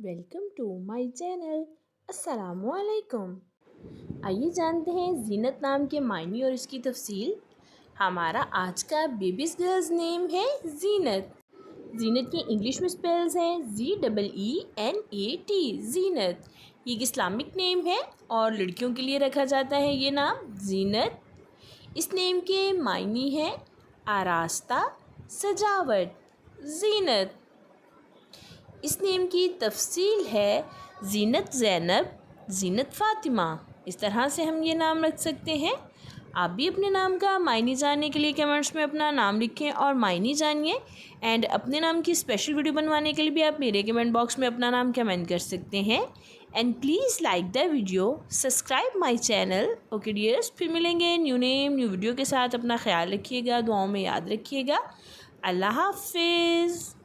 Welcome to my channel. अस्सलामुअलैकुम। आइए जानते हैं जीनत नाम के मायने और इसकी तफसील। हमारा आज का बेबीज गर्ल्स नेम है जीनत। जीनत के इंग्लिश में स्पेल्स हैं ZEENAT, जीनत। ये एक इस्लामिक नेम है और लड़कियों के लिए रखा जाता है ये नाम जीनत। इस नेम के मायने हैं आरास्ता, सजावट, जीनत। इस नेम की तफसील है जीनत ज़ैनब, जीनत फ़ातिमा। इस तरह से हम ये नाम रख सकते हैं। आप भी अपने नाम का मायने जानने के लिए कमेंट्स में अपना नाम लिखें और मायने जानिए। एंड अपने नाम की स्पेशल वीडियो बनवाने के लिए भी आप मेरे कमेंट बॉक्स में अपना नाम कमेंट कर सकते हैं। And please like the video, subscribe my channel. Okay dears, फिर मिलेंगे न्यू नेम न्यू वीडियो के साथ। अपना ख्याल रखिएगा, दुआओं में याद रखिएगा। अल्लाह हाफिज़।